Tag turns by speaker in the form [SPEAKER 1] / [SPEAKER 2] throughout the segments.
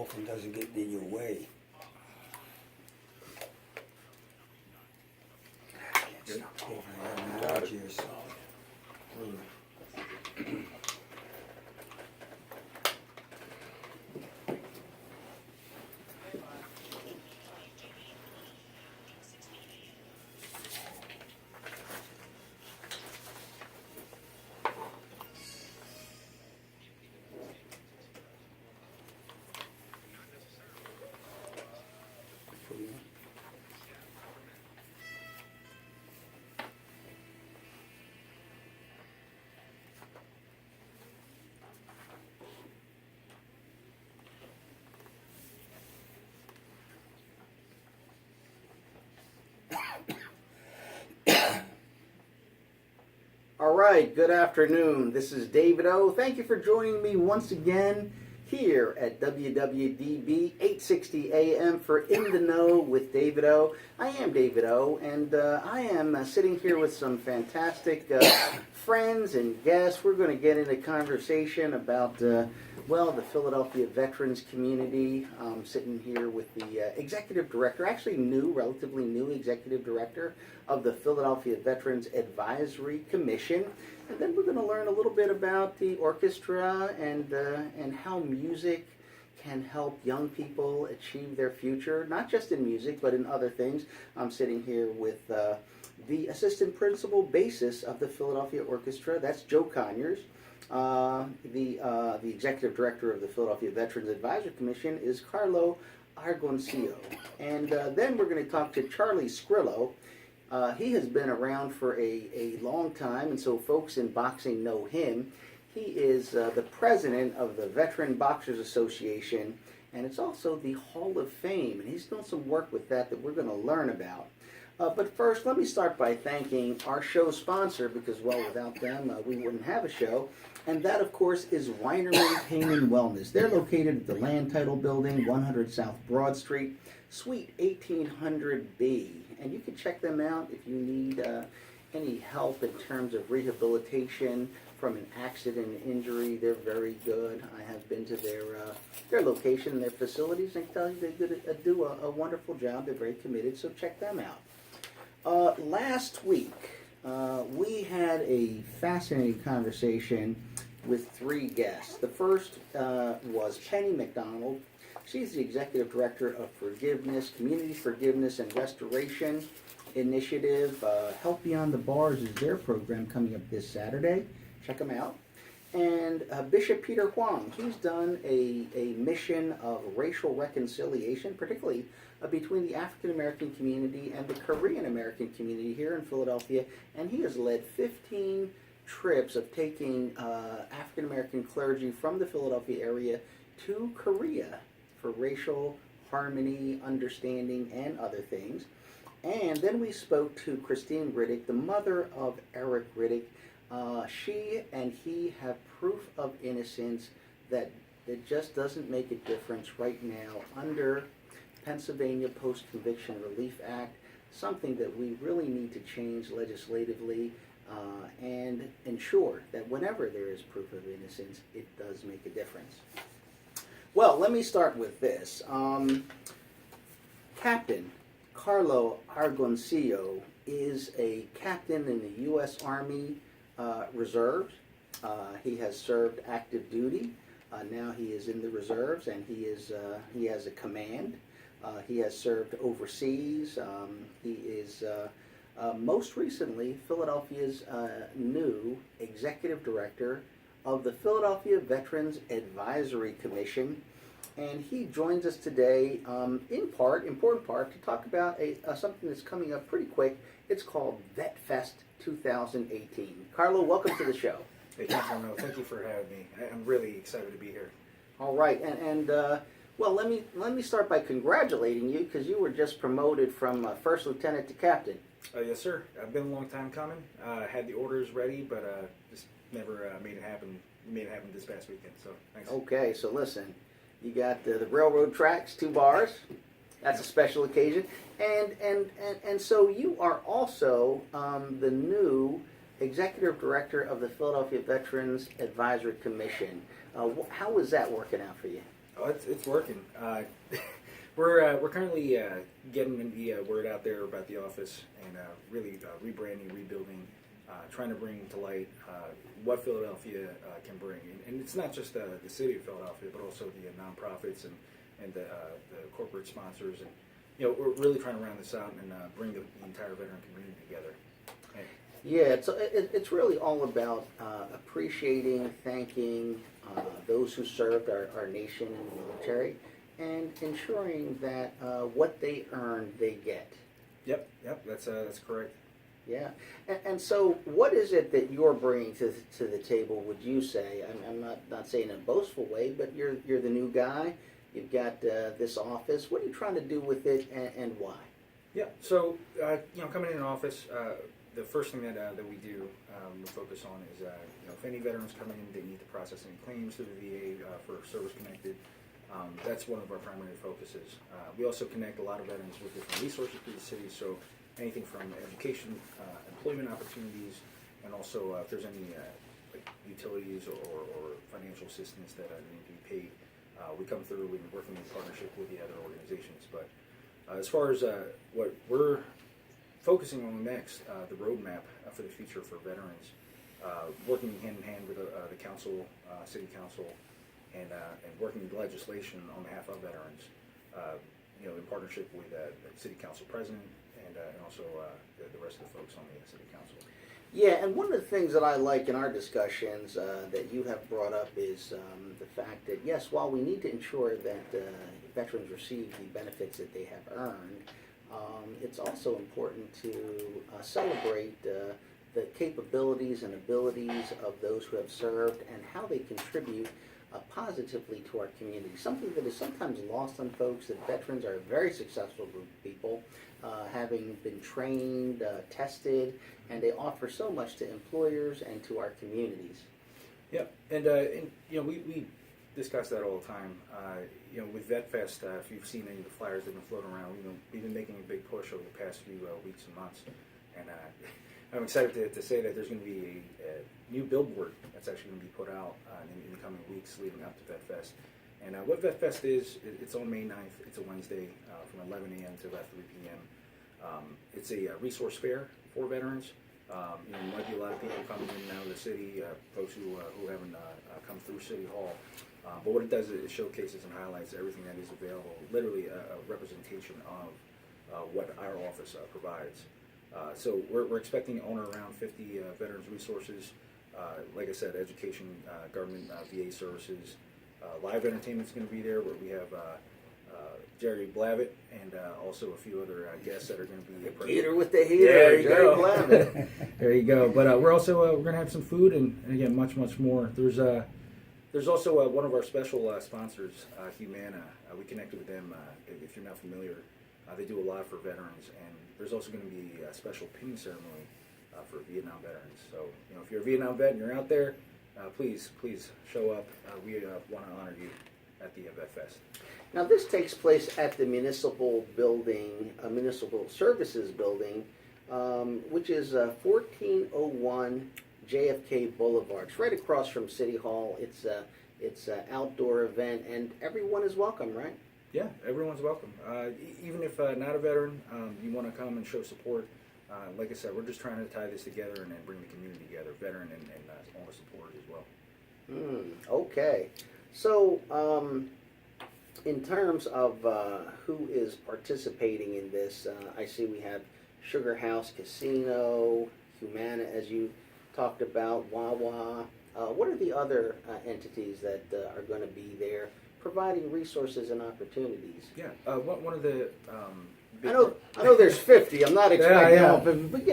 [SPEAKER 1] yourself and doesn't get in your way.
[SPEAKER 2] Good.
[SPEAKER 1] Got it. Yourself.
[SPEAKER 2] All right, good afternoon. This is David O. Thank you for joining me once again here at WWDB 860 AM for In the Know with David O. I am David O, and I am sitting here with some fantastic friends and guests. We're going to get into conversation about, well, the Philadelphia veterans community. I'm sitting here with the executive director, actually relatively new executive director of the Philadelphia Veterans Advisory Commission. And then we're going to learn a little bit about the orchestra and how music can help young people achieve their future, not just in music, but in other things. I'm sitting here with the assistant principal bassist of the Philadelphia Orchestra. That's Joe Conyers. The executive director of the Philadelphia Veterans Advisory Commission is Carlo Aragoncillo. And then we're going to talk to Charlie Sgrillo. He has been around for a long time, and so folks in boxing know him. He is the president of the Veteran Boxers Association, and it's also the Hall of Fame, and he's done some work with that we're going to learn about. But first, let me start by thanking our show sponsor, because, well, without them, we wouldn't have a show. And that, of course, is Weinerman Pain and Wellness. They're located at the Land Title Building, 100 South Broad Street, Suite 1800B. And you can check them out if you need any help in terms of rehabilitation from an accident, injury. They're very good. I have been to their location, their facilities, and I can tell you they do a wonderful job. They're very committed, so check them out. Last week, we had a fascinating conversation with three guests. The first was Penny McDonald. She's the executive director of Forgiveness, Community Forgiveness and Restoration Initiative. Help Beyond the Bars is their program coming up this Saturday. Check them out. And Bishop Peter Huang, he's done a mission of racial reconciliation, particularly between the African American community and the Korean American community here in Philadelphia. And he has led 15 trips of taking African American clergy from the Philadelphia area to Korea for racial harmony, understanding, and other things. And then we spoke to Christine Riddick, the mother of Eric Riddick. She and he have proof of innocence that it just doesn't make a difference right now under Pennsylvania Post-Conviction Relief Act, something that we really need to change legislatively and ensure that whenever there is proof of innocence, it does make a difference. Well, let me start with this. Captain Carlo Aragoncillo is a captain in the U.S. Army Reserves. He has served active duty. Now he is in the reserves, and he has a command. He has served overseas. He is most recently Philadelphia's new executive director of the Philadelphia Veterans Advisory Commission, and he joins us today important part, to talk about something that's coming up pretty quick. It's called Vetfest 2018. Carlo, welcome to the show.
[SPEAKER 3] Hey, Captain, thank you for having me. I'm really excited to be here.
[SPEAKER 2] All right, and well, let me start by congratulating you, because you were just promoted from first lieutenant to captain.
[SPEAKER 3] Yes, sir. I've been a long time coming. Had the orders ready, but just never made it happen. Made it happen this past weekend. So thanks.
[SPEAKER 2] Okay, so listen, you got the railroad tracks, 2 bars. That's a special occasion, and so you are also the new executive director of the Philadelphia Veterans Advisory Commission. How is that working out for you?
[SPEAKER 3] Oh, it's working. We're currently getting the word out there about the office and really rebranding, rebuilding, trying to bring to light what Philadelphia can bring. And it's not just the city of Philadelphia, but also the nonprofits and the corporate sponsors. And we're really trying to round this out and bring the entire veteran community together. And,
[SPEAKER 2] Yeah, it's really all about appreciating, thanking those who served our nation in the military, and ensuring that what they earn, they get.
[SPEAKER 3] Yep, that's correct.
[SPEAKER 2] Yeah, and so what is it that you're bringing to the table? Would you say? I'm not saying in a boastful way, but you're the new guy. You've got this office. What are you trying to do with it, and why?
[SPEAKER 3] Yeah, so coming in office, the first thing that we do, we focus on is if any veterans come in, they need to process any claims to the VA for service connected. That's one of our primary focuses. We also connect a lot of veterans with different resources through the city, so anything from education, employment opportunities, and also if there's any like utilities or financial assistance that need to be paid, we come through and working in partnership with the other organizations. But as far as what we're focusing on next, the roadmap for the future for veterans, working hand in hand with the council, city council, and working legislation on behalf of veterans, in partnership with the city council president and also the rest of the folks on the city council.
[SPEAKER 2] Yeah, and one of the things that I like in our discussions that you have brought up is the fact that, yes, while we need to ensure that veterans receive the benefits that they have earned, it's also important to celebrate the capabilities and abilities of those who have served and how they contribute positively to our community. Something that is sometimes lost on folks, that veterans are a very successful group of people, having been trained, tested, and they offer so much to employers and to our communities.
[SPEAKER 3] Yeah, and we discuss that all the time. With Vetfest, if you've seen any of the flyers that have been floating around, we've been making a big push over the past few weeks and months, and I'm excited to say that there's going to be a new billboard that's actually going to be put out in the coming weeks leading up to Vetfest. And what Vetfest is, it's on May 9th. It's a Wednesday from 11 a.m. to about 3 p.m. It's a resource fair for veterans. There might be a lot of people coming in and out of the city, folks who haven't come through City Hall. But what it does is it showcases and highlights everything that is available, literally a representation of what our office provides. So we're expecting to own around 50 veterans resources. Like I said, education, government, VA services. Live entertainment's going to be there, where we have Jerry Blavitt and also a few other guests that are going to be present.
[SPEAKER 2] Heater with the heater,
[SPEAKER 3] there you
[SPEAKER 2] Jerry
[SPEAKER 3] go.
[SPEAKER 2] Blavitt.
[SPEAKER 3] There you go. But we're also we're going to have some food and again much more. There's also one of our special sponsors, Humana. We connected with them. If you're not familiar, they do a lot for veterans, and there's also going to be a special pinning ceremony for Vietnam veterans. So if you're a Vietnam vet and you're out there, please show up. We want to honor you at the Vetfest.
[SPEAKER 2] Now, this takes place at the municipal building, Municipal Services Building, which is 1401 JFK Boulevard. It's right across from City Hall. It's an outdoor event, and everyone is welcome, right?
[SPEAKER 3] Yeah, everyone's welcome. Even if not a veteran, you want to come and show support. Like I said, we're just trying to tie this together and then bring the community together, veteran and all the supporters as well.
[SPEAKER 2] Okay. So, in terms of who is participating in this, I see we have Sugar House Casino, Humana, as you talked about, Wawa. What are the other entities that are going to be there, providing resources and opportunities?
[SPEAKER 3] Yeah, one of the
[SPEAKER 2] I know there's 50. I'm not expecting
[SPEAKER 3] Yeah.
[SPEAKER 2] all 50, but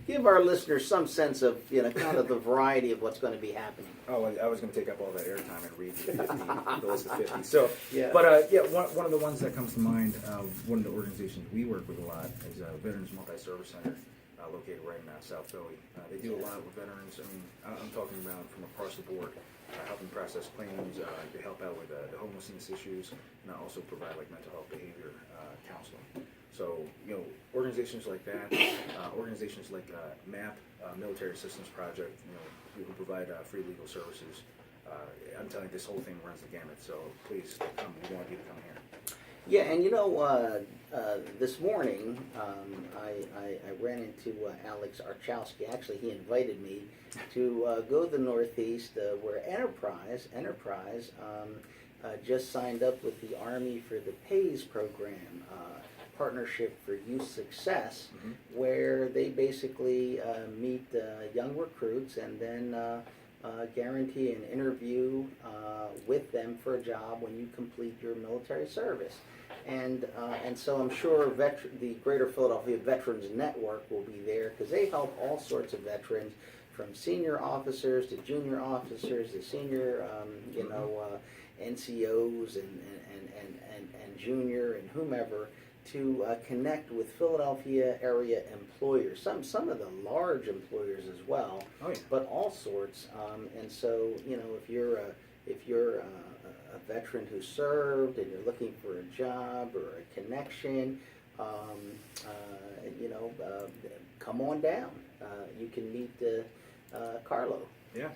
[SPEAKER 2] give our listeners some sense of kind of the variety of what's going to be happening.
[SPEAKER 3] Oh, I was going to take up all that airtime and read the list of 50. So,
[SPEAKER 2] Yeah.
[SPEAKER 3] But one of the ones that comes to mind, one of the organizations we work with a lot is Veterans Multi-Service Center, located right in South Philly. They do a lot with veterans. I mean, I'm talking about from across the board, helping process claims, to help out with the homelessness issues, and also provide like mental health behavior counseling. So, organizations like that, organizations like MAP, Military Assistance Project, who provide free legal services. I'm telling you, this whole thing runs the gamut. So please come. We want you to come here.
[SPEAKER 2] Yeah, and this morning I ran into Alex Archowski. Actually, he invited me to go to the Northeast where Enterprise just signed up with the Army for the PAYS program, Partnership for Youth Success, where they basically meet young recruits and then guarantee an interview with them for a job when you complete your military service. And so I'm sure the Greater Philadelphia Veterans Network will be there because they help all sorts of veterans, from senior officers to junior officers to senior, NCOs and junior and whomever, to connect with Philadelphia area employers, some of the large employers as well, but all sorts. And so if you're a veteran who served and you're looking for a job or a connection, come on down. You can meet Carlo.
[SPEAKER 3] Yeah.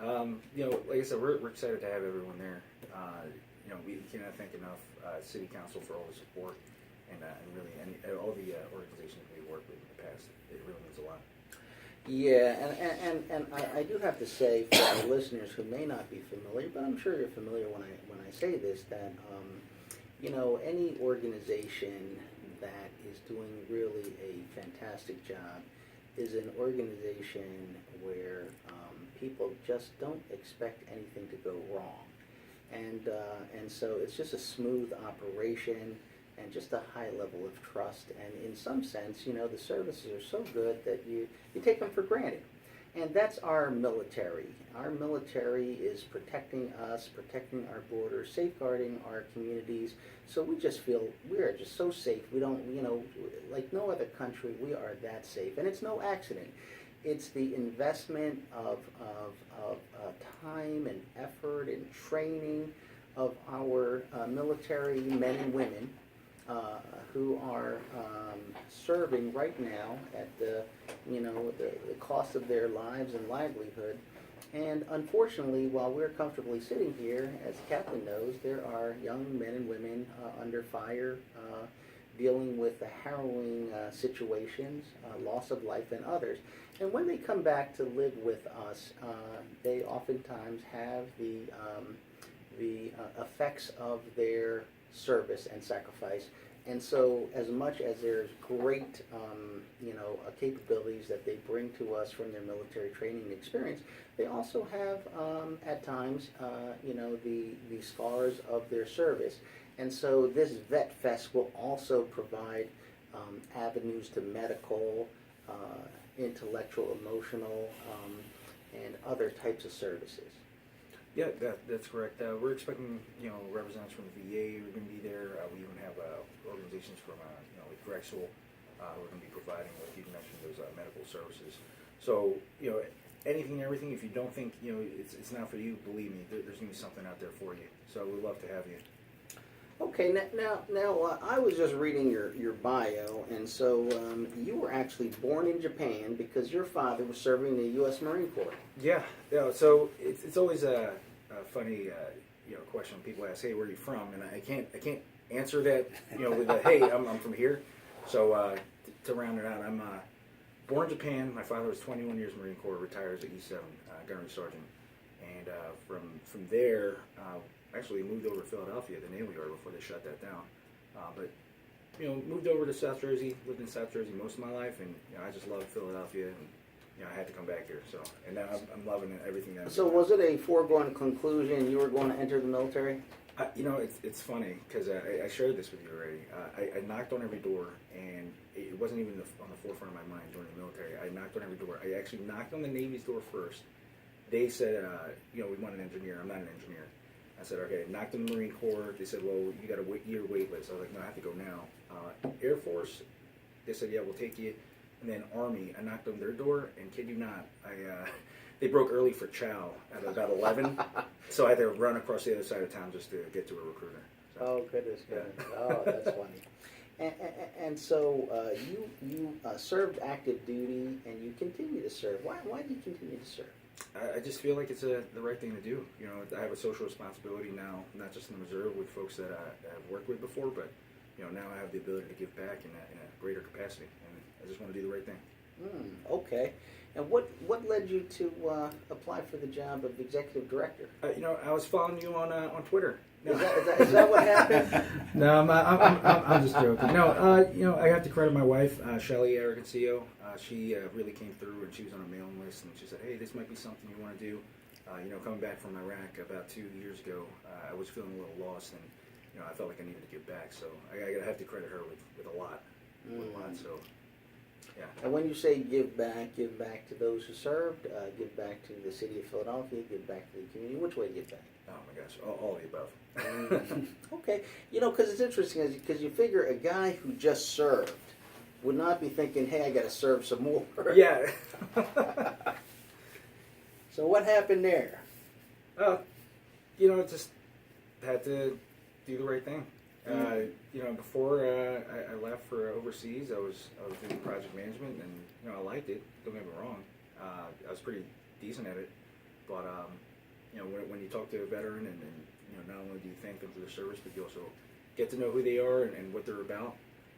[SPEAKER 3] Like I said, we're excited to have everyone there. We cannot thank enough City Council for all the support and really all the organizations we worked with in the past. It really means a lot.
[SPEAKER 2] Yeah, and I do have to say for our listeners who may not be familiar, but I'm sure you're familiar when I say this, that any organization that is doing really a fantastic job is an organization where people just don't expect anything to go wrong, and so it's just a smooth operation and just a high level of trust. And in some sense, the services are so good that you take them for granted. And that's our military. Our military is protecting us, protecting our borders, safeguarding our communities. So we just feel we are just so safe. We don't, like no other country, we are that safe. And it's no accident. It's the investment of time and effort and training of our military men and women who are serving right now at the cost of their lives and livelihood. And unfortunately, while we're comfortably sitting here, as the captain knows, there are young men and women under fire, dealing with the harrowing situations, loss of life, and others. And when they come back to live with us, they oftentimes have the effects of their service and sacrifice. And so as much as there's great capabilities that they bring to us from their military training and experience, they also have at times the scars of their service. And so this Vetfest will also provide avenues to medical, intellectual, emotional, and other types of services.
[SPEAKER 3] Yeah, that's correct. We're expecting, representatives from the VA. We're going to be there. We even have organizations from, like Drexel, who are going to be providing, like you mentioned, those medical services. So, anything and everything. If you don't think, it's not for you, believe me, there's going to be something out there for you. So we'd love to have you.
[SPEAKER 2] Okay, now I was just reading your bio, and so you were actually born in Japan because your father was serving in the U.S. Marine Corps.
[SPEAKER 3] Yeah. So it's always a funny question when people ask, "Hey, where are you from?" And I can't answer that with a, "Hey, I'm from here." So to round it out, I'm born in Japan. My father was 21 years Marine Corps, retires at E7, gunnery sergeant, and from there. Actually moved over to Philadelphia, the Naval Yard, before they shut that down. But moved over to South Jersey, lived in South Jersey most of my life, and I just love Philadelphia, and I had to come back here. So, and now I'm loving everything that.
[SPEAKER 2] So, was it a foregone conclusion you were going to enter the military?
[SPEAKER 3] It's funny because I shared this with you already. I knocked on every door, and it wasn't even on the forefront of my mind during the military. I knocked on every door. I actually knocked on the Navy's door first. They said, we want an engineer. I'm not an engineer. I said, okay, knocked on the Marine Corps. They said, well, you got a year wait list. I was like, no, I have to go now. Air Force, they said, yeah, we'll take you. And then Army, I knocked on their door, and kid you not, they broke early for chow at about 11. So I had to run across the other side of town just to get to a recruiter. So,
[SPEAKER 2] oh, goodness.
[SPEAKER 3] Yeah.
[SPEAKER 2] Oh, that's funny. And so you served active duty, and you continue to serve. Why do you continue to serve?
[SPEAKER 3] I just feel like it's the right thing to do. You know, I have a social responsibility now, not just in the reserve with folks that I've worked with before, but you know, now I have the ability to give back in a greater capacity, and I just want to do the right thing.
[SPEAKER 2] Okay. And what led you to apply for the job of executive director?
[SPEAKER 3] You know, I was following you on Twitter. No.
[SPEAKER 2] Is that what happened?
[SPEAKER 3] No, I'm just joking. No, you know, I have to credit my wife, Carlo Aragoncillo. She really came through, and she was on a mailing list, and she said, "Hey, this might be something you want to do." You know, coming back from Iraq about 2 years ago, I was feeling a little lost, and you know, I felt like I needed to give back. So I have to credit her with a lot, So, yeah.
[SPEAKER 2] And when you say give back to those who served, give back to the city of Philadelphia, give back to the community. Which way to give back?
[SPEAKER 3] Oh my gosh, all of the above.
[SPEAKER 2] Okay, you know, because it's interesting, because you figure a guy who just served would not be thinking, "Hey, I got to serve some more."
[SPEAKER 3] Yeah.
[SPEAKER 2] So what happened there?
[SPEAKER 3] You know, just had to do the right thing. You know, before I left for overseas, I was doing project management, and you know, I liked it. Don't get me wrong. I was pretty decent at it, but you know, when you talk to a veteran, and you know, not only do you thank them for their service, but you also get to know who they are and what they're about.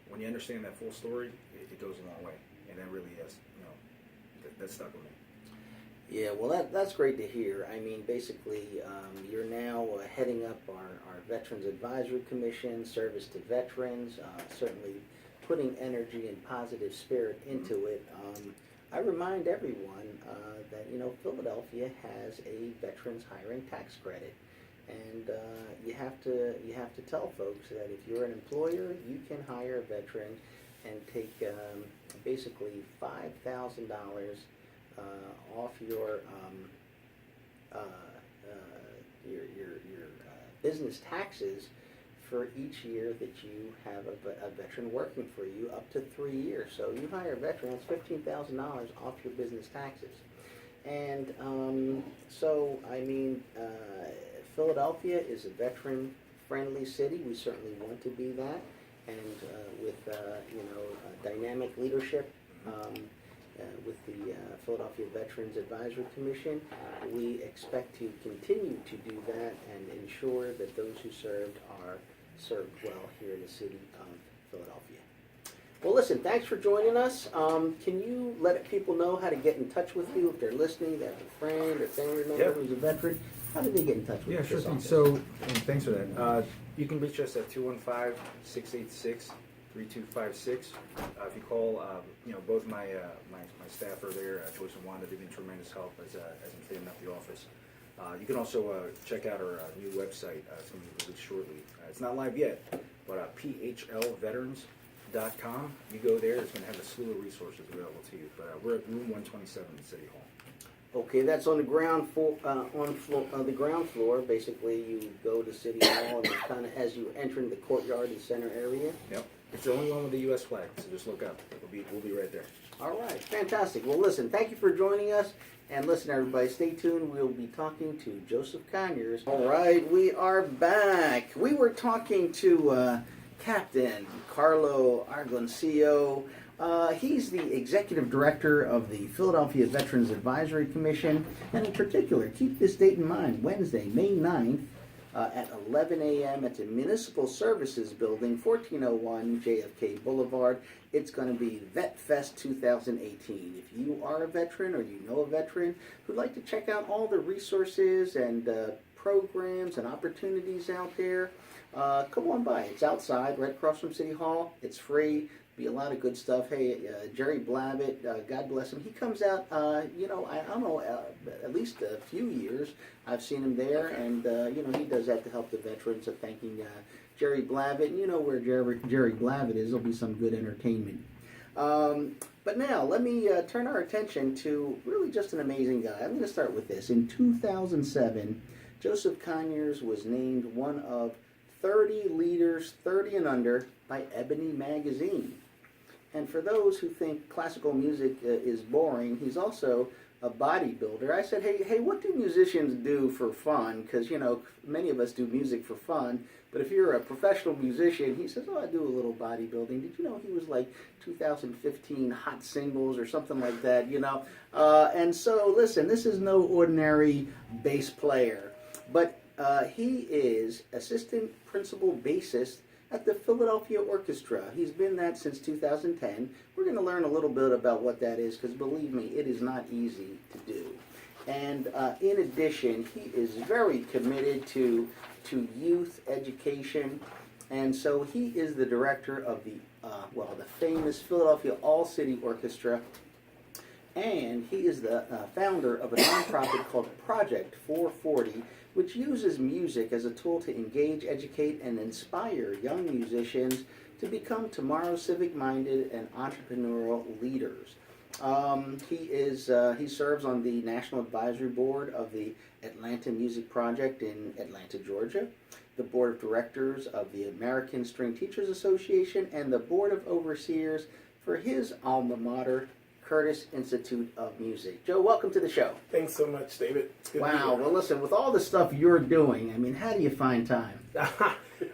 [SPEAKER 3] When you understand that full story, it goes a long way, and that really is, you know, that stuck with me.
[SPEAKER 2] Yeah, well, that's great to hear. I mean, basically, you're now heading up our Veterans Advisory Commission, service to veterans, certainly putting energy and positive spirit into it. I remind everyone that, you know, Philadelphia has a veterans hiring tax credit. And you have to tell folks that if you're an employer, you can hire a veteran and take basically $5,000 off your business taxes for each year that you have a veteran working for you, up to 3 years. So you hire a veteran, that's $15,000 off your business taxes. And so, I mean, Philadelphia is a veteran-friendly city. We certainly want to be that. And with, you know, dynamic leadership with the Philadelphia Veterans Advisory Commission, we expect to continue to do that and ensure that those who served are served well here in the city of Philadelphia. Well, listen, thanks for joining us. Can you let people know how to get in touch with you if they're listening, they have a friend or family member who's a veteran? How do they get in touch with you?
[SPEAKER 3] Yeah, sure thing. So, and thanks for that. You can reach us at 215-686-3256. If you call, you know, both my staff are there, Joyce and Wanda. They've been tremendous help as I'm cleaning up the office. You can also check out our new website. It's going to be released shortly. It's not live yet, but pt.1 You go there, it's going to have a slew of resources available to you. But we're at room 127 in City Hall.
[SPEAKER 2] Okay, that's on the ground floor. The ground floor, basically, you go to City Hall, and it's kind of as you enter the courtyard and center area.
[SPEAKER 3] Yep, it's the only one with the U.S. flag, so just look up. We'll be right there.
[SPEAKER 2] All right, fantastic. Well, listen, thank you for joining us, and listen, everybody, stay tuned. We'll be talking to Joseph Conyers. All right, we are back. We were talking to Captain Carlo Aragoncillo. He's the executive director of the Philadelphia Veterans Advisory Commission, and in particular, keep this date in mind, Wednesday, May 9th, at 11 a.m. at the Municipal Services Building, 1401 JFK Boulevard. It's going to be Vetfest 2018. If you are a veteran or you know a veteran who'd like to check out all the resources and programs and opportunities out there, come on by. It's outside, right across from City Hall. It's free. Be a lot of good stuff. Hey, Jerry Blavitt, God bless him. He comes out, you know, I don't know, at least a few years. I've seen him there, and, you know, he does that to help the veterans. So thanking Jerry Blavitt. And you know where Jerry Blavitt is. There'll be some good entertainment. But now, let me turn our attention to really just an amazing guy. I'm going to start with this. In 2007, Joseph Conyers was named one of 30 leaders 30 and under by Ebony Magazine. And for those who think classical music is boring, he's also a bodybuilder. I said, hey, what do musicians do for fun? Because, many of us do music for fun. But if you're a professional musician, he says, I do a little bodybuilding. Did you know he was like 2015 hot singles or something like that, And so, listen, this is no ordinary bass player. But he is assistant principal bassist at the Philadelphia Orchestra. He's been that since 2010. We're going to learn a little bit about what that is, because believe me, it is not easy to do. And in addition, he is very committed to youth education, and so he is the director of the famous Philadelphia All-City Orchestra, and he is the founder of a nonprofit called Project 440, which uses music as a tool to engage, educate, and inspire young musicians to become tomorrow's civic-minded and entrepreneurial leaders. He serves on the National Advisory Board of the Atlanta Music Project in Atlanta, Georgia, the Board of Directors of the American String Teachers Association, and the Board of Overseers for his alma mater, Curtis Institute of Music. Joe, welcome to the show.
[SPEAKER 4] Thanks so much, David. It's good to be
[SPEAKER 2] Wow.
[SPEAKER 4] here.
[SPEAKER 2] Well, listen, with all the stuff you're doing, how do you find time?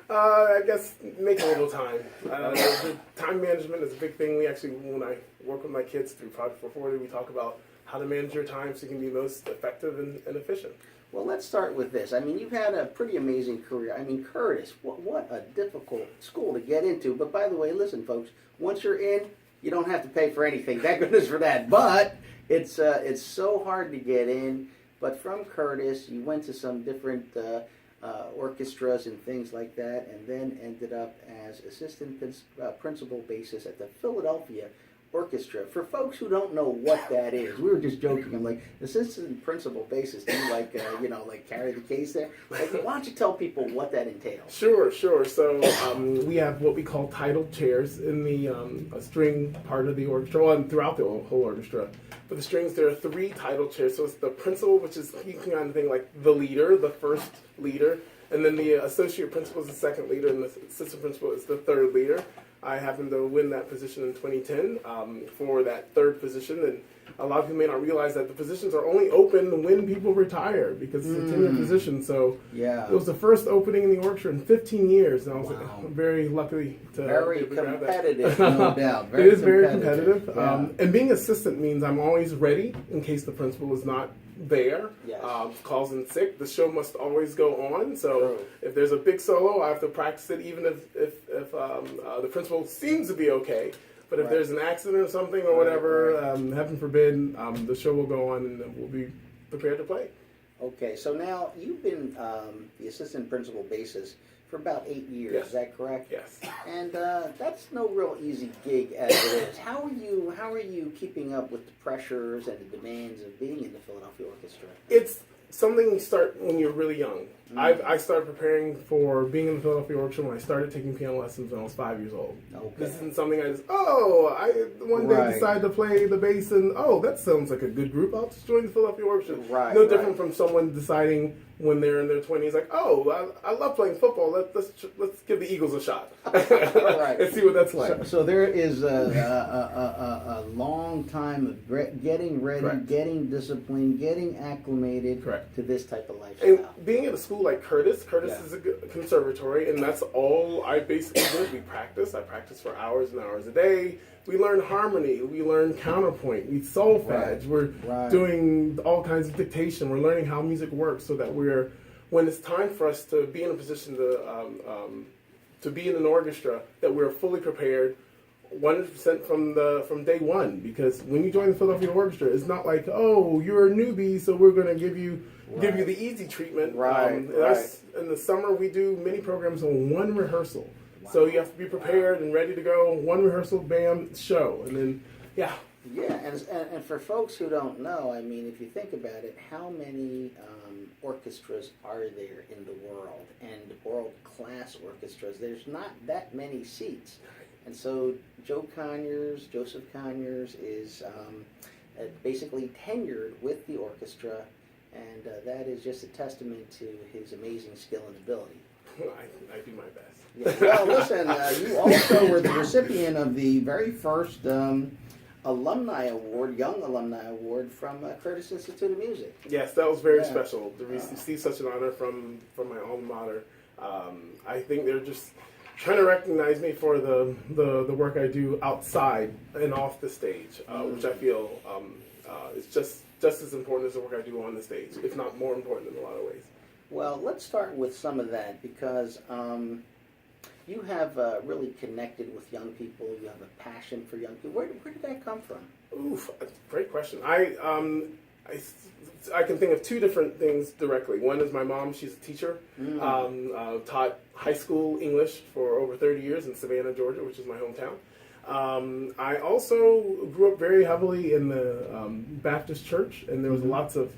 [SPEAKER 4] I guess make a little time. The time management is a big thing. When I work with my kids through Project 440, we talk about how to manage your time so you can be most effective and efficient.
[SPEAKER 2] Well, let's start with this. You've had a pretty amazing career. Curtis, what a difficult school to get into. But by the way, listen, folks, once you're in, you don't have to pay for anything. Thank goodness for that. But it's so hard to get in. But from Curtis, you went to some different orchestras and things like that, and then ended up as assistant principal bassist at the Philadelphia Orchestra. For folks who don't know what that is, we were just joking. I'm like, assistant principal bassist. Do you like carry the case there? Like, why don't you tell people what that entails?
[SPEAKER 4] Sure. So we have what we call title chairs in the string part of the orchestra, and throughout the whole orchestra. For the strings, there are 3 title chairs. So it's the principal, which is, you can kind of think like the leader, the first leader, and then the associate principal is the second leader, and the assistant principal is the third leader. I happened to win that position in 2010 for that third position, and a lot of people may not realize that the positions are only open when people retire, because it's a tenured position. So it was the first opening in the orchestra in 15 years, and I was very lucky to
[SPEAKER 2] Very
[SPEAKER 4] grab
[SPEAKER 2] competitive,
[SPEAKER 4] that.
[SPEAKER 2] no doubt.
[SPEAKER 4] It is very competitive.
[SPEAKER 2] Yeah.
[SPEAKER 4] And being assistant means I'm always ready in case the principal is not there.
[SPEAKER 2] Yes.
[SPEAKER 4] Calls in sick. The show must always go on. So
[SPEAKER 2] True.
[SPEAKER 4] if there's a big solo, I have to practice it, even if the principal seems to be okay. But if there's an accident or something or whatever, heaven forbid, the show will go on and we'll be prepared to play.
[SPEAKER 2] Okay, so now you've been the assistant principal bassist for about 8 years.
[SPEAKER 4] Yes.
[SPEAKER 2] Is that correct?
[SPEAKER 4] Yes.
[SPEAKER 2] And that's no real easy gig as it is. How are you keeping up with the pressures and the demands of being in the Philadelphia Orchestra?
[SPEAKER 4] It's something you start when you're really young. I started preparing for being in the Philadelphia Orchestra when I started taking piano lessons when I was 5 years old.
[SPEAKER 2] Okay.
[SPEAKER 4] This isn't something I one day decided to play the bass and, that sounds like a good group. I'll just join the Philadelphia Orchestra.
[SPEAKER 2] Right,
[SPEAKER 4] No different from someone deciding when they're in their 20s, like, I love playing football. Let's give the Eagles a shot.
[SPEAKER 2] Right.
[SPEAKER 4] And see what that's like.
[SPEAKER 2] So there is a long time of getting ready,
[SPEAKER 4] Correct.
[SPEAKER 2] getting disciplined, getting acclimated
[SPEAKER 4] Correct.
[SPEAKER 2] to this type of lifestyle.
[SPEAKER 4] And being at a school like Curtis
[SPEAKER 2] Yeah.
[SPEAKER 4] is a conservatory, and that's all I basically did. I practice for hours and hours a day. We learn harmony, we learn counterpoint, we solfege, we're doing all kinds of dictation, we're learning how music works so that when it's time for us to be in a position to be in an orchestra, that we're fully prepared 100% from day one. Because when you join the Philadelphia Orchestra, it's not like, you're a newbie, so we're going to give you the easy treatment. In the summer, we do many programs on one rehearsal. Wow. So you have to be prepared and ready to go. One rehearsal, bam, show. And then,
[SPEAKER 2] Yeah, and for folks who don't know, if you think about it, how many orchestras are there in the world? And world-class orchestras, there's not that many seats. And so Joseph Conyers is basically tenured with the orchestra, and that is just a testament to his amazing skill and ability.
[SPEAKER 4] I do my best.
[SPEAKER 2] Yeah. Well, listen, you also were the recipient of the very first alumni award, young alumni award from Curtis Institute of Music.
[SPEAKER 4] Yes, that was very
[SPEAKER 2] Yeah.
[SPEAKER 4] special to receive such an honor from my alma mater. I think they're just trying to recognize me for the work I do outside and off the stage, which I feel is just as important as the work I do on the stage, if not more important in a lot of ways.
[SPEAKER 2] Well, let's start with some of that because you have really connected with young people. You have a passion for young people. Where did that come from?
[SPEAKER 4] Oof, great question. I can think of two different things directly. One is my mom. She's a teacher. Taught high school English for over 30 years in Savannah, Georgia, which is my hometown. I also grew up very heavily in the Baptist church, and there was lots of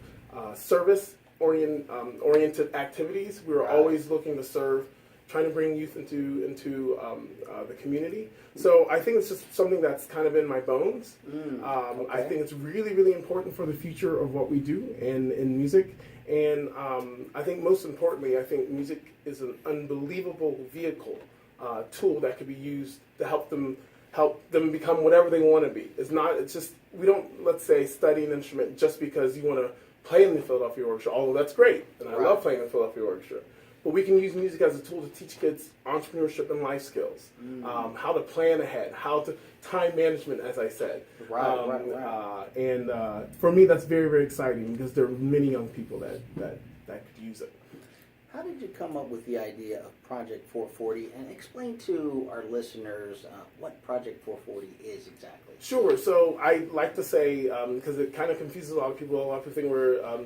[SPEAKER 4] service-oriented activities. We were always looking to serve, trying to bring youth into the community. So I think it's just something that's kind of in my bones. I think it's really, really important for the future of what we do in music. And I think most importantly, I think music is an unbelievable vehicle, tool that could be used to help them become whatever they want to be. It's just, we don't, let's say, study an instrument just because you want to play in the Philadelphia Orchestra, although that's great, and I love playing in the Philadelphia Orchestra. But we can use music as a tool to teach kids entrepreneurship and life skills, how to plan ahead, how to time management, as I said. And for me, that's very, very exciting because there are many young people that could use it.
[SPEAKER 2] How did you come up with the idea of Project 440? And explain to our listeners what Project 440 is exactly.
[SPEAKER 4] Sure. So I like to say, because it kind of confuses a lot of people think we're a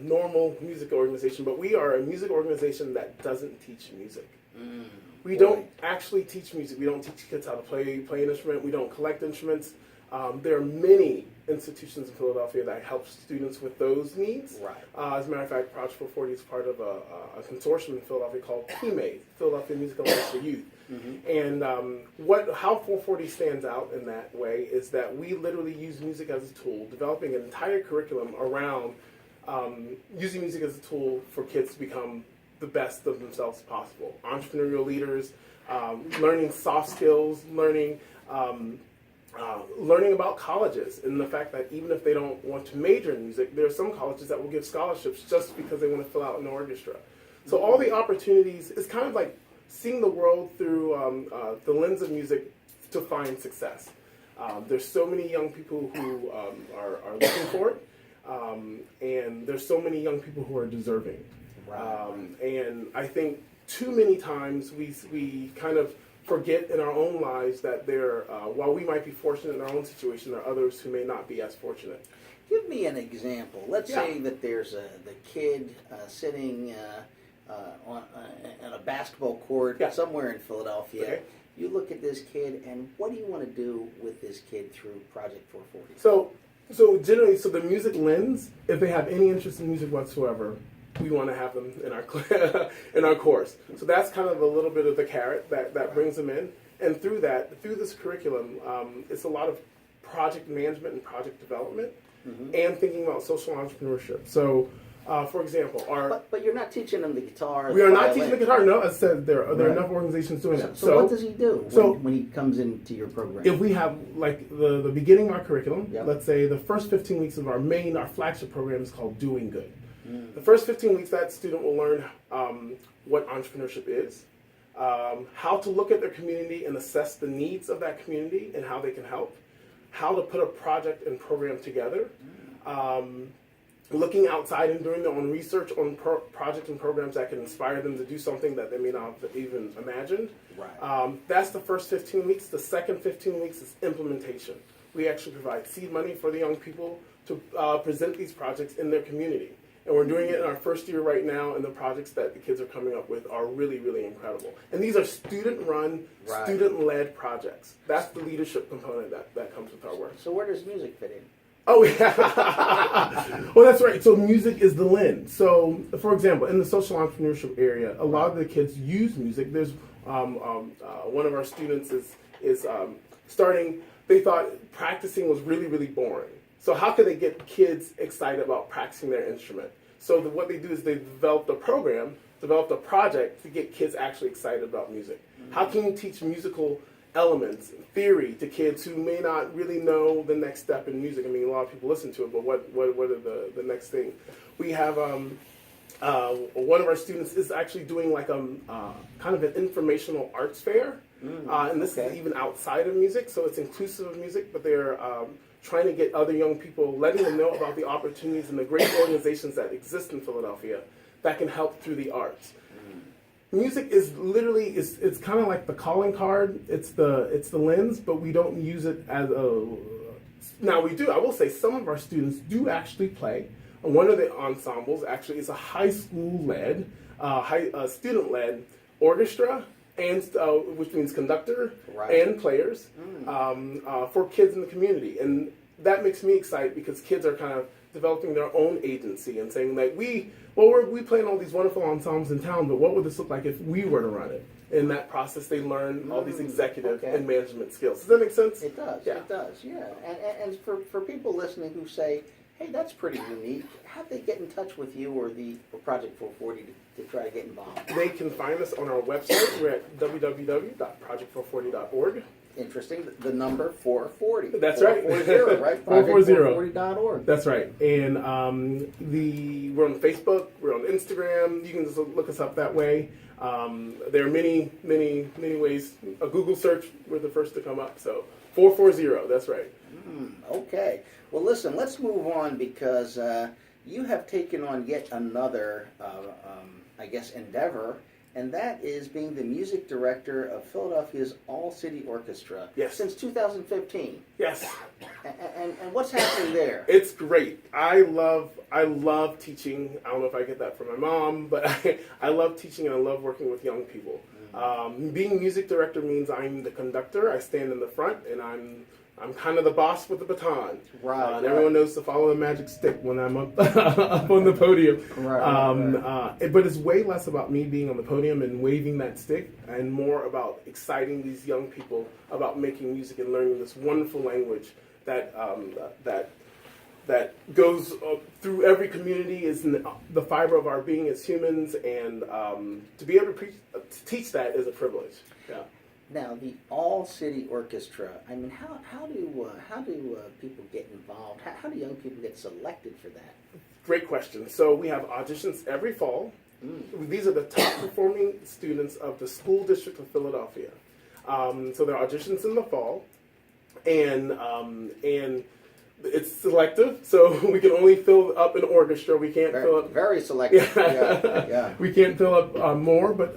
[SPEAKER 4] normal music organization, but we are a music organization that doesn't teach music. We don't actually teach music. We don't teach kids how to play an instrument. We don't collect instruments. There are many institutions in Philadelphia that help students with those needs. As a matter of fact, Project 440 is part of a consortium in Philadelphia called PMA, Philadelphia Musical Arts for Youth. And how 440 stands out in that way is that we literally use music as a tool, developing an entire curriculum around using music as a tool for kids to become the best of themselves possible. Entrepreneurial leaders, learning soft skills, learning about colleges and the fact that even if they don't want to major in music, there are some colleges that will give scholarships just because they want to fill out an orchestra. So all the opportunities, it's kind of like seeing the world through the lens of music to find success. There's so many young people who are looking for it, and there's so many young people who are deserving. And I think too many times we kind of forget in our own lives that while we might be fortunate in our own situation, there are others who may not be as fortunate.
[SPEAKER 2] Give me an example. Let's say that there's the kid sitting on a basketball court somewhere in Philadelphia.
[SPEAKER 4] Okay.
[SPEAKER 2] You look at this kid, and what do you want to do with this kid through Project 440?
[SPEAKER 4] So generally, the music lens, if they have any interest in music whatsoever, we want to have them in our in our course. So that's kind of a little bit of the carrot that brings them in. And through this curriculum, it's a lot of project management and project development, and thinking about social entrepreneurship. So, for example,
[SPEAKER 2] but you're not teaching them the guitar.
[SPEAKER 4] We are not teaching the guitar. No, as I said, there are enough organizations doing that.
[SPEAKER 2] So what does he do when he comes into your program?
[SPEAKER 4] If we have like the beginning of our curriculum, let's say the first 15 weeks of our flagship program is called Doing Good. The first 15 weeks, that student will learn what entrepreneurship is, how to look at their community and assess the needs of that community and how they can help, how to put a project and program together, looking outside and doing their own research on projects and programs that can inspire them to do something that they may not have even imagined. That's the first 15 weeks. The second 15 weeks is implementation. We actually provide seed money for the young people to present these projects in their community. And we're doing it in our first year right now, and the projects that the kids are coming up with are really, really incredible. And these are student-run, student-led projects. That's the leadership component that comes with our work.
[SPEAKER 2] So where does music fit in?
[SPEAKER 4] Oh, yeah. Well, that's right. So music is the lens. So, for example, in the social entrepreneurship area, a lot of the kids use music. There's one of our students is starting, they thought practicing was really, really boring. So how can they get kids excited about practicing their instrument? So what they do is they developed a program, developed a project to get kids actually excited about music. How can you teach musical elements, theory to kids who may not really know the next step in music. I mean, a lot of people listen to it, but what are the next thing? We have one of our students is actually doing like kind of an informational arts fair, and this is even outside of music, so it's inclusive of music, but they're trying to get other young people, letting them know about the opportunities and the great organizations that exist in Philadelphia that can help through the arts. Music is literally it's kind of like the calling card. It's the lens, but we don't use it as a. Now we do. I will say some of our students do actually play. One of the ensembles actually is a high school led, student led orchestra, and which means conductor and players for kids in the community, and that makes me excited because kids are kind of developing their own agency and saying like we play in all these wonderful ensembles in town, but what would this look like if we were to run it? In that process, they learn all these executive and management skills. Does that make sense?
[SPEAKER 2] It does.
[SPEAKER 4] Yeah.
[SPEAKER 2] It does. Yeah. And for people listening who say, "Hey, that's pretty unique," how do they get in touch with you or Project 440 to try to get involved?
[SPEAKER 4] They can find us on our website. We're at www.project440.org.
[SPEAKER 2] Interesting. The number 440.
[SPEAKER 4] That's right.
[SPEAKER 2] 440, right?
[SPEAKER 4] 440.org. That's right. And we're on Facebook. We're on Instagram. You can just look us up that way. There are many ways. A Google search, we're the first to come up. So 440. That's right.
[SPEAKER 2] Okay. Well, listen. Let's move on because you have taken on yet another, endeavor. And that is being the music director of Philadelphia's All-City Orchestra since 2015.
[SPEAKER 4] Yes.
[SPEAKER 2] And what's happening there?
[SPEAKER 4] It's great. I love teaching. I don't know if I get that from my mom, but I love teaching and I love working with young people. Being music director means I'm the conductor. I stand in the front and I'm kind of the boss with the baton.
[SPEAKER 2] Right.
[SPEAKER 4] And everyone knows to follow the magic stick when I'm up on the podium. Right. But it's way less about me being on the podium and waving that stick and more about exciting these young people about making music and learning this wonderful language that goes through every community, is the fiber of our being as humans, and to be able to teach that is a privilege. Yeah.
[SPEAKER 2] Now, the All-City Orchestra, I mean, how do people get involved? How do young people get selected for that?
[SPEAKER 4] Great question. So we have auditions every fall. These are the top performing students of the school district of Philadelphia. So there are auditions in the fall, and it's selective, so we can only fill up an orchestra. We can't fill up...
[SPEAKER 2] Very selective, yeah.
[SPEAKER 4] We can't fill up more, but...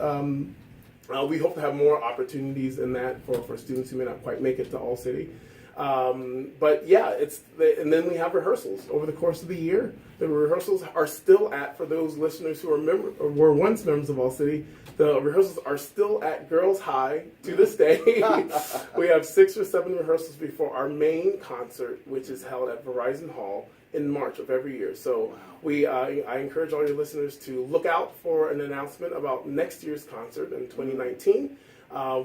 [SPEAKER 4] we hope to have more opportunities in that for students who may not quite make it to All City. But yeah, and then we have rehearsals over the course of the year. The rehearsals are still for those listeners who were once members of All City, the rehearsals are still at Girls High to this day. We have 6 or 7 rehearsals before our main concert, which is held at Verizon Hall in March of every year. So I encourage all your listeners to look out for an announcement about next year's concert in 2019.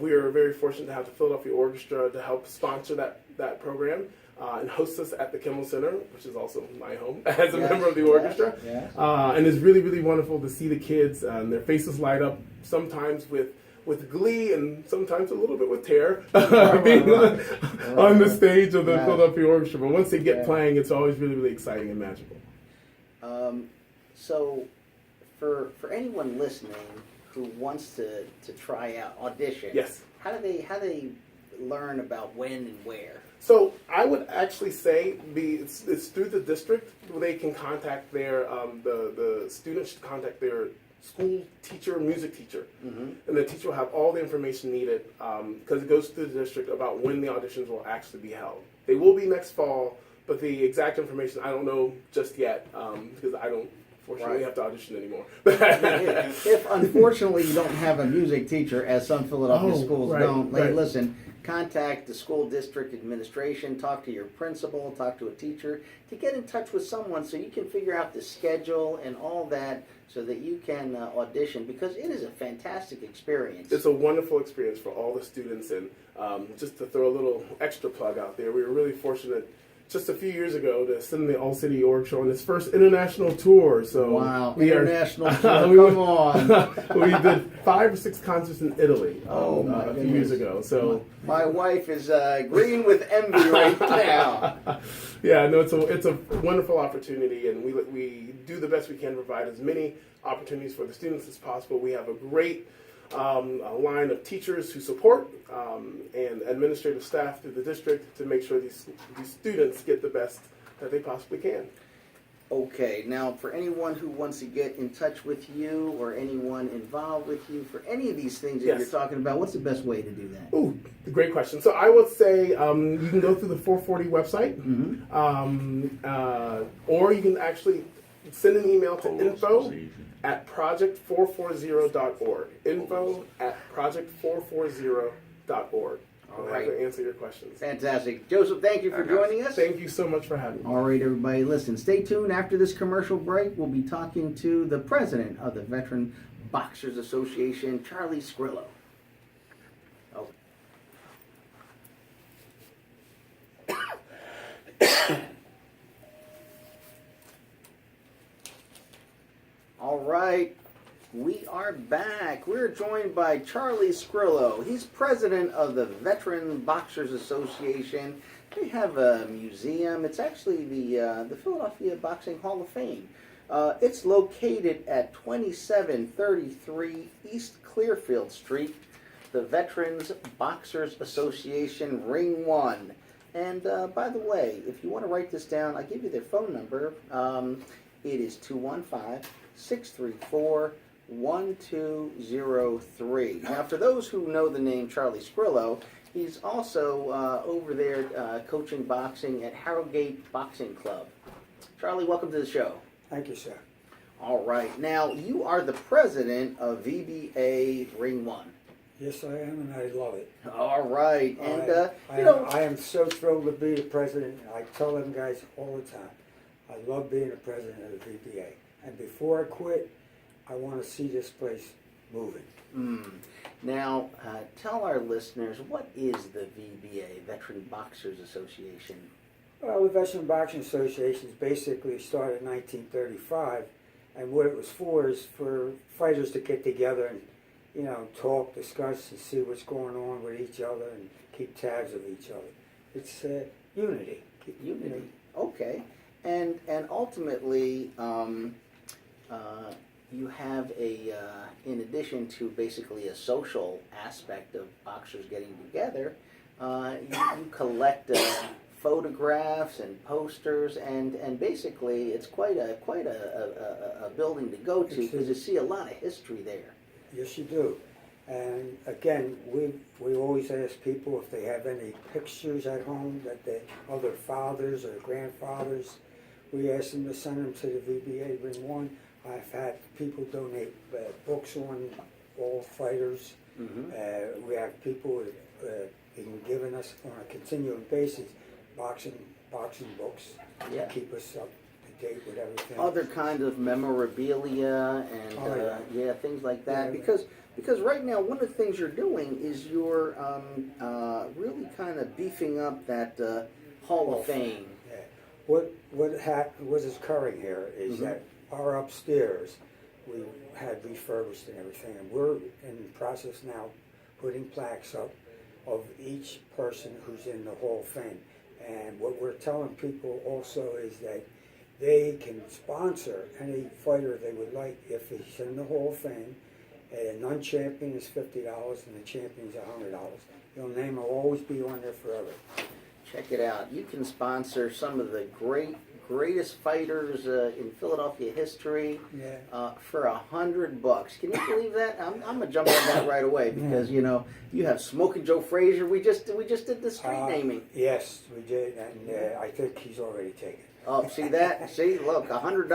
[SPEAKER 4] We are very fortunate to have the Philadelphia Orchestra to help sponsor that program and host us at the Kimmel Center, which is also my home as a member of the orchestra. And it's really, really wonderful to see the kids and their faces light up, sometimes with glee and sometimes a little bit with terror, being on the stage of the Philadelphia Orchestra. But once they get playing, it's always really, really exciting and magical.
[SPEAKER 2] So for anyone listening who wants to try out, audition, how do they learn about when and where?
[SPEAKER 4] So I would actually say it's through the district where they can contact their the students should contact their school teacher, music teacher, and the teacher will have all the information needed because it goes to the district about when the auditions will actually be held. They will be next fall, but the exact information I don't know just yet because I don't fortunately have to audition anymore.
[SPEAKER 2] If unfortunately you don't have a music teacher, as some Philadelphia schools don't, listen, contact the school district administration, talk to your principal, talk to a teacher, to get in touch with someone so you can figure out the schedule and all that so that you can audition, because it is a fantastic experience.
[SPEAKER 4] It's a wonderful experience for all the students, and just to throw a little extra plug out there, we were really fortunate just a few years ago to send the All City Org Show on its first international tour. So
[SPEAKER 2] wow,
[SPEAKER 4] we
[SPEAKER 2] international tour, come on.
[SPEAKER 4] We did 5 or 6 concerts in Italy a few years ago. So
[SPEAKER 2] my wife is green with envy right now.
[SPEAKER 4] Yeah, no, it's a wonderful opportunity, and we do the best we can to provide as many opportunities for the students as possible. We have a great a line of teachers who support and administrative staff through the district to make sure these students get the best that they possibly can.
[SPEAKER 2] Okay, now for anyone who wants to get in touch with you or anyone involved with you for any of these things that
[SPEAKER 4] Yes.
[SPEAKER 2] you're talking about, what's the best way to do that?
[SPEAKER 4] Ooh, great question. So I would say you can go through the 440 website, or you can actually send an email to info@project440.org. info@project440.org.
[SPEAKER 2] All
[SPEAKER 4] I'll
[SPEAKER 2] right.
[SPEAKER 4] have to answer your questions.
[SPEAKER 2] Fantastic. Joseph, thank you for joining us.
[SPEAKER 4] Thank you so much for having me.
[SPEAKER 2] All right, everybody, listen, stay tuned. After this commercial break, we'll be talking to the president of the Veteran Boxers Association, Charlie Sgrillo. Oh. All right, we are back. We're joined by Charlie Sgrillo. He's president of the Veteran Boxers Association. They have a museum. It's actually the Philadelphia Boxing Hall of Fame. It's located at 2733 East Clearfield Street, the Veterans Boxers Association, Ring 1. And by the way, if you want to write this down, I'll give you their phone number. It is 215-634-1203. Now, for those who know the name Charlie Sgrillo, he's also over there coaching boxing at Harrogate Boxing Club. Charlie, welcome to the show.
[SPEAKER 1] Thank you, sir.
[SPEAKER 2] All right. Now, you are the president of VBA Ring 1.
[SPEAKER 1] Yes, I am, and I love it.
[SPEAKER 2] All right. And,
[SPEAKER 1] I am so thrilled to be the president. I tell them guys all the time, I love being the president of the VBA. And before I quit, I want to see this place moving.
[SPEAKER 2] Now, tell our listeners, what is the VBA, Veteran Boxers Association?
[SPEAKER 1] Well, the Veteran Boxing Association basically started in 1935, and what it was for is for fighters to get together and, you know, talk, discuss, and see what's going on with each other and keep tabs of each other. It's unity.
[SPEAKER 2] Unity. Okay. And ultimately, you have in addition to basically a social aspect of boxers getting together, you collect photographs and posters, and basically it's quite a building to go to because you see a lot of history there.
[SPEAKER 1] Yes, you do. And again, we always ask people if they have any pictures at home that of their fathers or grandfathers. We ask them to send them to the VBA Ring 1. I've had people donate books on all fighters. We have people even giving us on a continuing basis boxing books to keep us up to date with everything.
[SPEAKER 2] Other kinds of memorabilia and things like that. Because right now, one of the things you're doing is you're really kind of beefing up that Hall of Fame.
[SPEAKER 1] Yeah. What is occurring here is that our upstairs we had refurbished and everything, and we're in the process now putting plaques up of each person who's in the Hall of Fame. And what we're telling people also is that they can sponsor any fighter they would like if he's in the Hall of Fame. A non-champion is $50 and the champion is $100. Your name will always be on there forever.
[SPEAKER 2] Check it out. You can sponsor some of the greatest fighters in Philadelphia history for $100. Can you believe that? I'm gonna jump on that right away because you know you have Smoking Joe Frazier. We just did the street naming.
[SPEAKER 1] Yes, we did, and I think he's already taken.
[SPEAKER 2] Oh, see that? See, look, $100.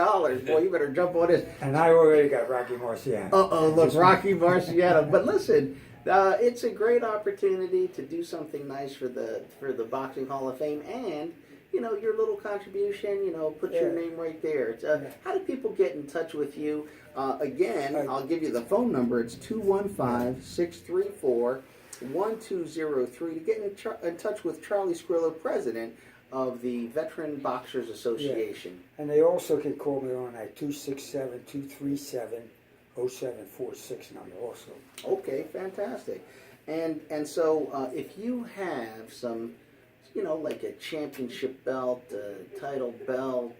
[SPEAKER 2] Boy, you better jump on this.
[SPEAKER 1] And I already got Rocky Marciano.
[SPEAKER 2] Look, Rocky Marciano. But listen, it's a great opportunity to do something nice for the Boxing Hall of Fame, and you know your little contribution. You know, put your name right there. It's, how do people get in touch with you? Again, I'll give you the phone number. It's 215-634-1203 to get in touch with Charlie Sgrillo, president of the Veteran Boxers Association.
[SPEAKER 1] And they also can call me on that 267-237-0746 number also.
[SPEAKER 2] Okay, fantastic. And so if you have some, like a championship belt, title belt,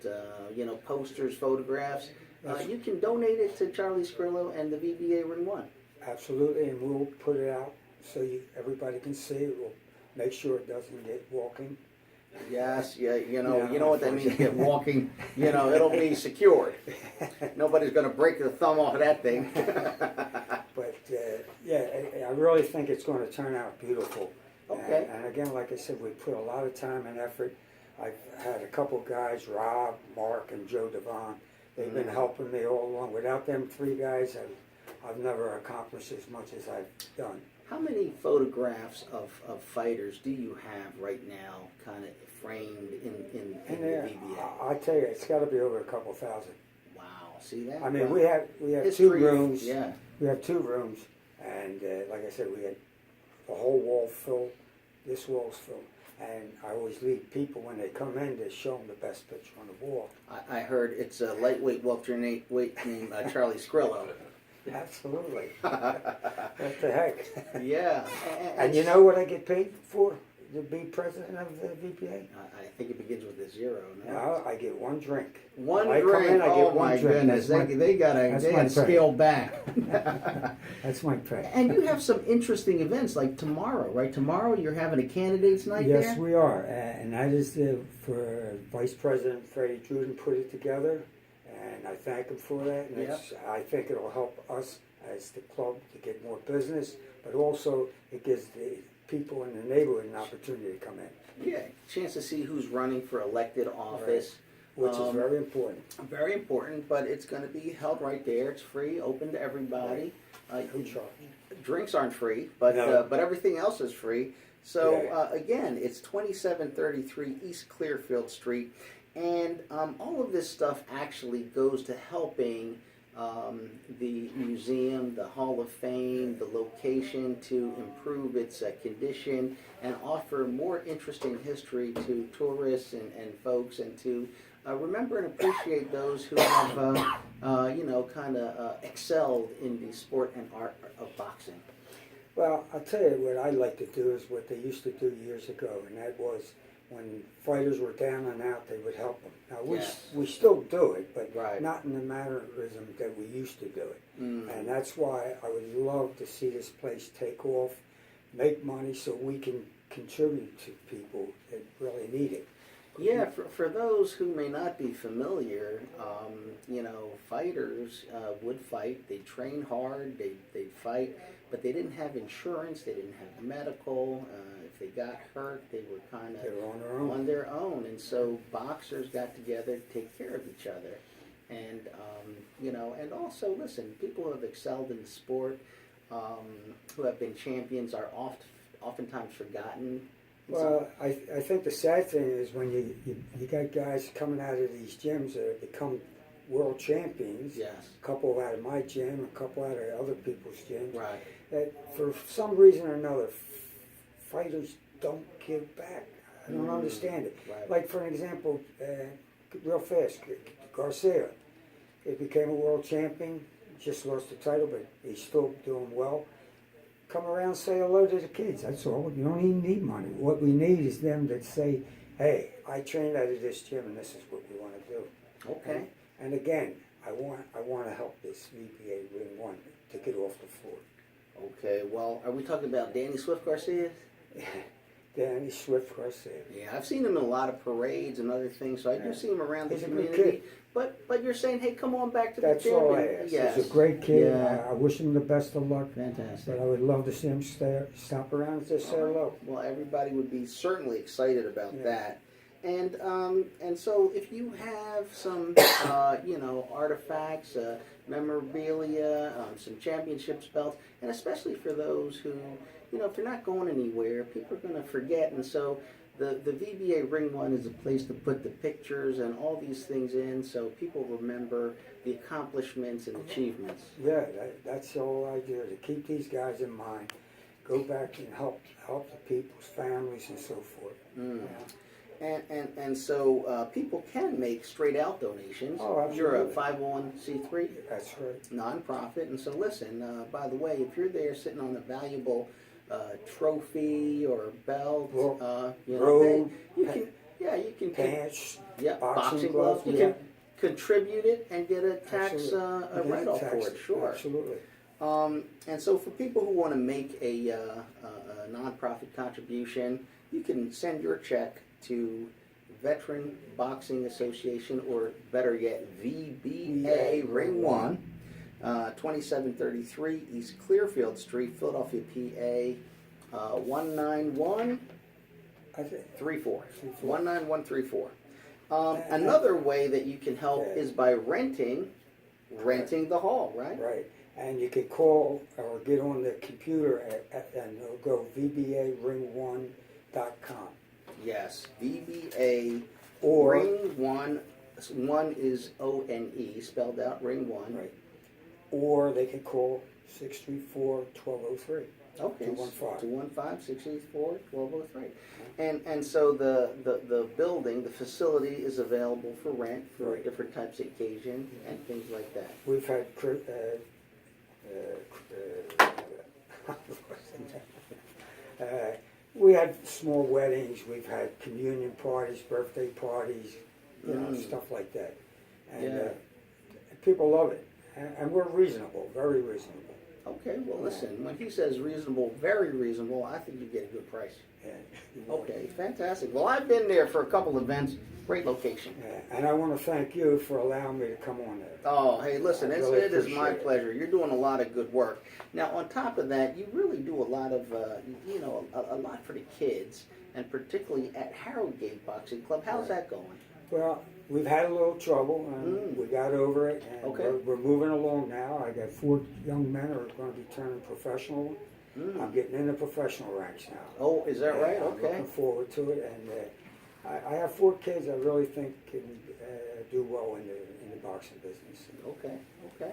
[SPEAKER 2] posters, photographs, you can donate it to Charlie Sgrillo and the VBA Ring 1.
[SPEAKER 1] Absolutely, and we'll put it out so everybody can see it. We'll make sure it doesn't get walking.
[SPEAKER 2] Yes, yeah, you know what that means, get walking, it'll be secured. Nobody's going to break the thumb off of that thing.
[SPEAKER 1] But, I really think it's going to turn out beautiful.
[SPEAKER 2] Okay.
[SPEAKER 1] And again, like I said, we put a lot of time and effort. I've had a couple guys, Rob, Mark, and Joe Devon. They've been helping me all along. Without them three guys, I've never accomplished as much as I've done.
[SPEAKER 2] How many photographs of fighters do you have right now kind of framed in the VBA?
[SPEAKER 1] I tell you, it's got to be over a couple thousand.
[SPEAKER 2] Wow, see that?
[SPEAKER 1] I mean,
[SPEAKER 2] Wow.
[SPEAKER 1] we have
[SPEAKER 2] History,
[SPEAKER 1] 2 rooms.
[SPEAKER 2] Yeah.
[SPEAKER 1] We have 2 rooms, and like I said, we had the whole wall filled. This wall's filled. And I always lead people when they come in to show them the best picture on the wall.
[SPEAKER 2] I heard it's a lightweight welterweight named Charlie Sgrillo.
[SPEAKER 1] Absolutely. What the heck?
[SPEAKER 2] Yeah.
[SPEAKER 1] And you know what I get paid for? To be president of the VPA?
[SPEAKER 2] I think it begins with a 0. No?
[SPEAKER 1] No, I get 1 drink.
[SPEAKER 2] One
[SPEAKER 1] I
[SPEAKER 2] drink.
[SPEAKER 1] come in, I get
[SPEAKER 2] Oh
[SPEAKER 1] one
[SPEAKER 2] my
[SPEAKER 1] drink.
[SPEAKER 2] goodness!
[SPEAKER 1] That's
[SPEAKER 2] They got
[SPEAKER 1] that's
[SPEAKER 2] to
[SPEAKER 1] my
[SPEAKER 2] scale back.
[SPEAKER 1] That's my pay.
[SPEAKER 2] And you have some interesting events like tomorrow, right? Tomorrow you're having a candidates night there.
[SPEAKER 1] Yes, we are, and that is for Vice President Freddie Druden put it together, and I thank him for that. And I think it'll help us as the club to get more business, but also it gives the people in the neighborhood an opportunity to come in.
[SPEAKER 2] Yeah, chance to see who's running for elected office.
[SPEAKER 1] Which is very important.
[SPEAKER 2] Very important, but it's going to be held right there. It's free, open to everybody.
[SPEAKER 1] No charge.
[SPEAKER 2] Drinks aren't free, but
[SPEAKER 1] No.
[SPEAKER 2] but everything else is free. So again, it's 2733 East Clearfield Street, and all of this stuff actually goes to helping the museum, the Hall of Fame, the location to improve its condition and offer more interesting history to tourists and folks, and to remember and appreciate those who have, kind of excelled in the sport and art of boxing.
[SPEAKER 1] Well, I'll tell you what I like to do is what they used to do years ago, and that was when fighters were down and out, they would help them. Now, we still do it, but not in the mannerism that we used to do it. And that's why I would love to see this place take off, make money so we can contribute to people that really need it.
[SPEAKER 2] Yeah, for those who may not be familiar, fighters would fight. They train hard, they'd fight, but they didn't have insurance, they didn't have medical. If they got hurt, they were kind of on their own. And so boxers got together to take care of each other. And, and also, listen, people who have excelled in the sport, who have been champions, are oftentimes forgotten.
[SPEAKER 1] Well, I think the sad thing is when you got guys coming out of these gyms that have become world champions.
[SPEAKER 2] Yes.
[SPEAKER 1] A couple out of my gym, a couple out of other people's gyms.
[SPEAKER 2] Right.
[SPEAKER 1] That for some reason or another, fighters don't give back. I don't understand it.
[SPEAKER 2] Right.
[SPEAKER 1] Like for an example, real fast, Garcia. He became a world champion. Just lost the title, but he's still doing well. Come around, say hello to the kids. That's all. You don't even need money. What we need is them to say, "Hey, I trained out of this gym, and this is what we want to do."
[SPEAKER 2] Okay.
[SPEAKER 1] And again, I want to help this VPA Ring 1 to get off the floor.
[SPEAKER 2] Okay. Well, are we talking about Danny Swift Garcia?
[SPEAKER 1] Danny Swift Garcia.
[SPEAKER 2] Yeah, I've seen him in a lot of parades and other things, so I do see him around the
[SPEAKER 1] He's a good
[SPEAKER 2] community.
[SPEAKER 1] kid.
[SPEAKER 2] But you're saying, hey, come on back to the
[SPEAKER 1] That's
[SPEAKER 2] gym.
[SPEAKER 1] all I ask.
[SPEAKER 2] Yes.
[SPEAKER 1] He's a great kid.
[SPEAKER 2] Yeah.
[SPEAKER 1] I wish him the best of luck.
[SPEAKER 2] Fantastic.
[SPEAKER 1] But I would love to see him stop around and just say hello.
[SPEAKER 2] Well, everybody would be certainly excited about that. And so if you have some, artifacts, memorabilia, some championships, belts, and especially for those who, if they're not going anywhere, people are going to forget. And so the VBA Ring 1 is a place to put the pictures and all these things in, so people remember the accomplishments and achievements.
[SPEAKER 1] Yeah, that's all I do, to keep these guys in mind. Go back and help the people's families and so forth.
[SPEAKER 2] Mm. And so people can make straight out donations.
[SPEAKER 1] Oh,
[SPEAKER 2] You're a
[SPEAKER 1] absolutely.
[SPEAKER 2] 501c3
[SPEAKER 1] That's right.
[SPEAKER 2] nonprofit, and so listen. By the way, if you're there sitting on a valuable trophy or belt, you know,
[SPEAKER 1] Robe,
[SPEAKER 2] you can, yeah, you can,
[SPEAKER 1] pants,
[SPEAKER 2] yeah, boxing gloves. You
[SPEAKER 1] yeah.
[SPEAKER 2] can contribute it and get a tax
[SPEAKER 1] Absolutely. You get
[SPEAKER 2] write-off
[SPEAKER 1] tax-
[SPEAKER 2] for it. Sure.
[SPEAKER 1] Absolutely.
[SPEAKER 2] And so for people who want to make a nonprofit contribution, you can send your check to Veteran Boxing Association, or better yet, VBA Ring 1, 2733 East Clearfield Street, Philadelphia, PA, 19134.
[SPEAKER 1] I think.
[SPEAKER 2] 19134. Another way that you can help is by renting the hall, right?
[SPEAKER 1] Right. And you can call or get on the computer and it'll go vbaring1.com.
[SPEAKER 2] Yes, VBA
[SPEAKER 1] Or-
[SPEAKER 2] Ring 1. One is ONE, spelled out, Ring 1.
[SPEAKER 1] Right. Or they can call 634-1203.
[SPEAKER 2] Okay,
[SPEAKER 1] 215.
[SPEAKER 2] 215-684-1203. And so the building, the facility is available for rent for
[SPEAKER 1] Right.
[SPEAKER 2] different types of occasion and things like that.
[SPEAKER 1] We've had we had small weddings, we've had communion parties, birthday parties, you know, stuff like that. And
[SPEAKER 2] Yeah.
[SPEAKER 1] people love it. And we're reasonable, very reasonable.
[SPEAKER 2] Okay, well listen, when he says reasonable, very reasonable, I think you get a good price.
[SPEAKER 1] Yeah.
[SPEAKER 2] Okay, fantastic. Well, I've been there for a couple events. Great location.
[SPEAKER 1] Yeah. And I want to thank you for allowing me to come on there.
[SPEAKER 2] Oh, hey, listen,
[SPEAKER 1] I
[SPEAKER 2] it
[SPEAKER 1] really
[SPEAKER 2] is my
[SPEAKER 1] appreciate it.
[SPEAKER 2] pleasure. You're doing a lot of good work. Now, on top of that, you really do a lot of, you know, a lot for the kids, and particularly at Harrogate Boxing Club. How's that going?
[SPEAKER 1] Well, we've had a little trouble, and we got over it, and
[SPEAKER 2] Okay.
[SPEAKER 1] we're moving along now. I got 4 young men who are going to be turning professional. I'm getting in the professional ranks now.
[SPEAKER 2] Oh, is that right?
[SPEAKER 1] I'm
[SPEAKER 2] Okay.
[SPEAKER 1] looking forward to it, and I have 4 kids I really think can do well in the boxing business.
[SPEAKER 2] Okay. Okay.